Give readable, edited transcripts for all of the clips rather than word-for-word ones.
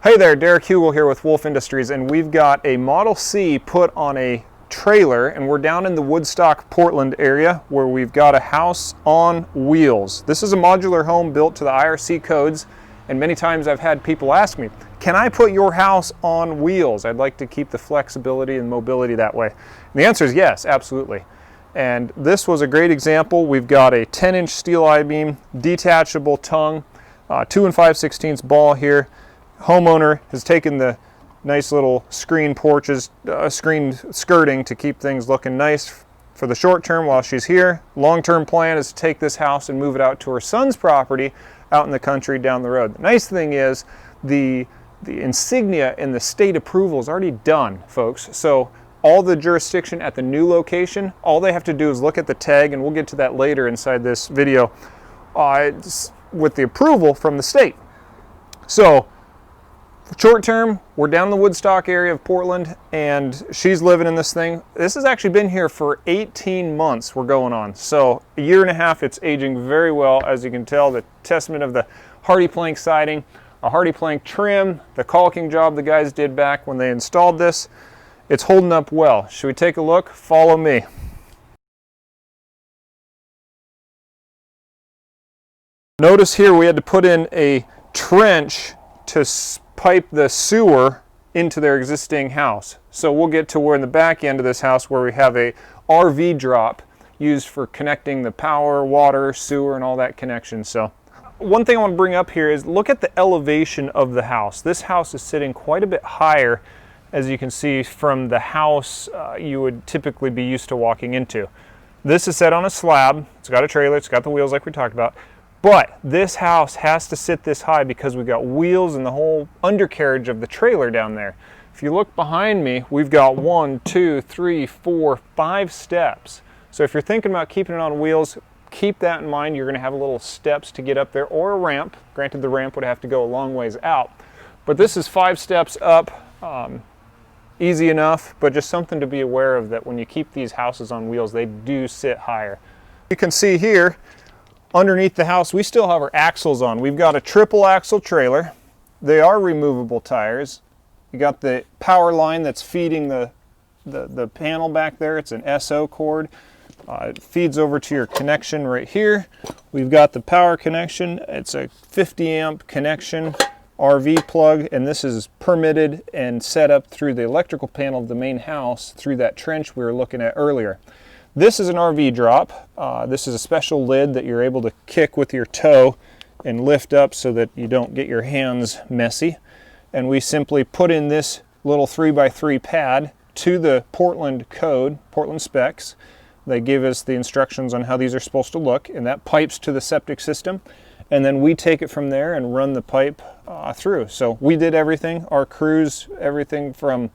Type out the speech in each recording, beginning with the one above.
Hey there, Derek Hugel here with Wolf Industries, and we've got a Model C put on a trailer, and we're down in the Woodstock, Portland area where we've got a house on wheels. This is a modular home built to the IRC codes, and many times I've had people ask me, can I put your house on wheels? I'd like to keep the flexibility and mobility that way. And the answer is yes, absolutely. And this was a great example. We've got a 10-inch steel I-beam, detachable tongue, 2 5/16 ball here. Homeowner has taken the nice little screen porches, screen skirting to keep things looking nice for the short term while she's here. Long-term plan is to take this house and move it out to her son's property out in the country down the road. The nice thing is the insignia and the state approval is already done, folks. So all the jurisdiction at the new location, all they have to do is look at the tag, and we'll get to that later inside this video, with the approval from the state. So short term, we're down in the Woodstock area of Portland, and she's living in this thing. This has actually been here for 18 months we're going on. So a year and a half, it's aging very well. As you can tell, the testament of the hardy plank siding, a hardy plank trim, the caulking job the guys did back when they installed this. It's holding up well. Should we take a look? Follow me. Notice here we had to put in a trench to pipe the sewer into their existing house. So we'll get to where in the back end of this house where we have a RV drop used for connecting the power, water, sewer, and all that connection. So one thing I want to bring up here is look at the elevation of the house. This house is sitting quite a bit higher, as you can see from the house you would typically be used to walking into. This is set on a slab. It's got a trailer, it's got the wheels like we talked about. But this house has to sit this high because we've got wheels and the whole undercarriage of the trailer down there. If you look behind me, we've got 1, 2, 3, 4, 5 steps. So if you're thinking about keeping it on wheels, keep that in mind. You're going to have little steps to get up there, or a ramp. Granted, the ramp would have to go a long ways out. But this is 5 steps up. Easy enough, but just something to be aware of, that when you keep these houses on wheels, they do sit higher. You can see here, underneath the house, we still have our axles on. We've got a triple axle trailer. They are removable tires. You got the power line that's feeding the panel back there. It's an SO cord. It feeds over to your connection right here. We've got the power connection. It's a 50 amp connection, RV plug, and this is permitted and set up through the electrical panel of the main house through that trench we were looking at earlier. This is an RV drop. This is a special lid that you're able to kick with your toe and lift up so that you don't get your hands messy. And we simply put in this little 3x3 pad to the Portland code, Portland specs. They give us the instructions on how these are supposed to look, and that pipes to the septic system. And then we take it from there and run the pipe through. So we did everything. Our crews, everything from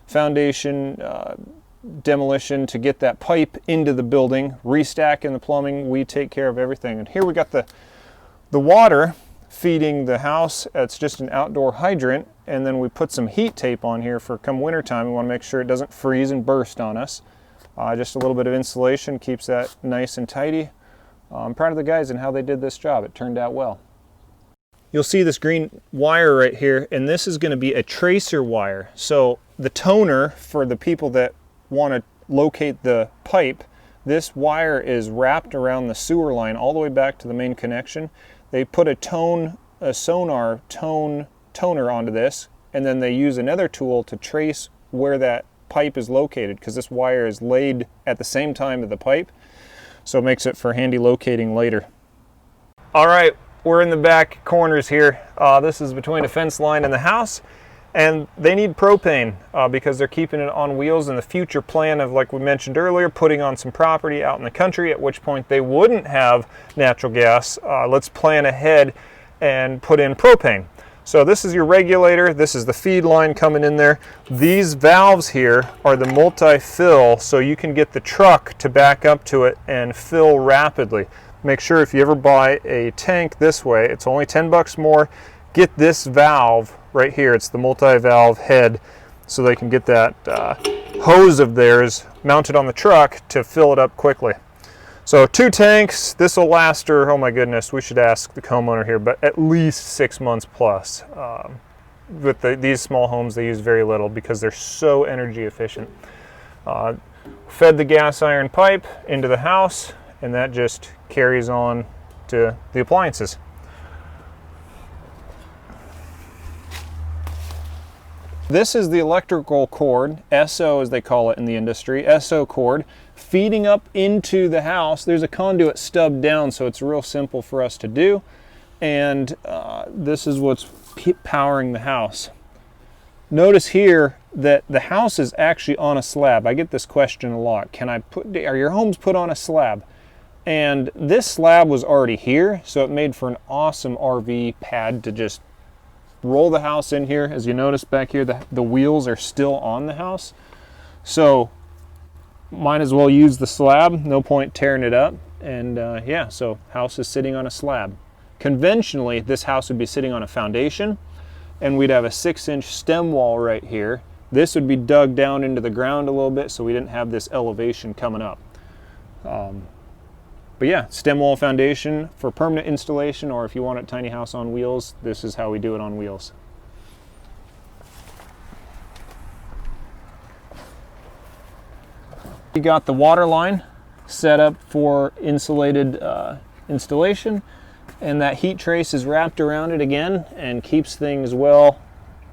foundation, demolition to get that pipe into the building, restacking the plumbing, we take care of everything. And here we got the water feeding the house. It's just an outdoor hydrant, and then we put some heat tape on here for come winter time. We want to make sure it doesn't freeze and burst on us. Just a little bit of insulation keeps that nice and tidy. I'm proud of the guys and how they did this job. It turned out well. You'll see this green wire right here, and this is going to be a tracer wire. So the toner, for the people that want to locate the pipe, this wire is wrapped around the sewer line all the way back to the main connection. They put a sonar toner onto this, and then they use another tool to trace where that pipe is located, because this wire is laid at the same time as the pipe, so it makes it for handy locating later. All right, we're in the back corners here. This is between a fence line and the house. And they need propane because they're keeping it on wheels, and the future plan of, like we mentioned earlier, putting on some property out in the country, at which point they wouldn't have natural gas. Let's plan ahead and put in propane. So this is your regulator. This is the feed line coming in there. These valves here are the multi-fill, so you can get the truck to back up to it and fill rapidly. Make sure if you ever buy a tank this way, it's only 10 bucks more. Get this valve right here. It's the multi-valve head, so they can get that hose of theirs mounted on the truck to fill it up quickly. So 2 tanks, this will last her, oh my goodness, we should ask the homeowner here, but at least 6 months plus. with these small homes, they use very little because they're so energy efficient. Fed the gas iron pipe into the house, and that just carries on to the appliances. This is the electrical cord, SO as they call it in the industry, SO cord, feeding up into the house. There's a conduit stubbed down, so it's real simple for us to do. And this is what's powering the house. Notice here that the house is actually on a slab. I get this question a lot. Are your homes put on a slab? And this slab was already here, so it made for an awesome RV pad to just roll the house in here. As you notice back here, the wheels are still on the house. So might as well use the slab. No point tearing it up. And yeah, so house is sitting on a slab. Conventionally, this house would be sitting on a foundation, and we'd have a 6-inch stem wall right here. This would be dug down into the ground a little bit so we didn't have this elevation coming up. But yeah, stem wall foundation for permanent installation, or if you want a tiny house on wheels, this is how we do it on wheels. You got the water line set up for insulated installation, and that heat trace is wrapped around it again and keeps things well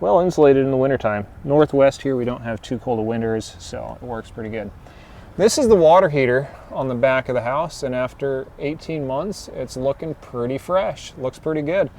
insulated in the wintertime. Northwest here, we don't have too cold of winters, so it works pretty good. This is the water heater on the back of the house, and after 18 months, it's looking pretty fresh. Looks pretty good.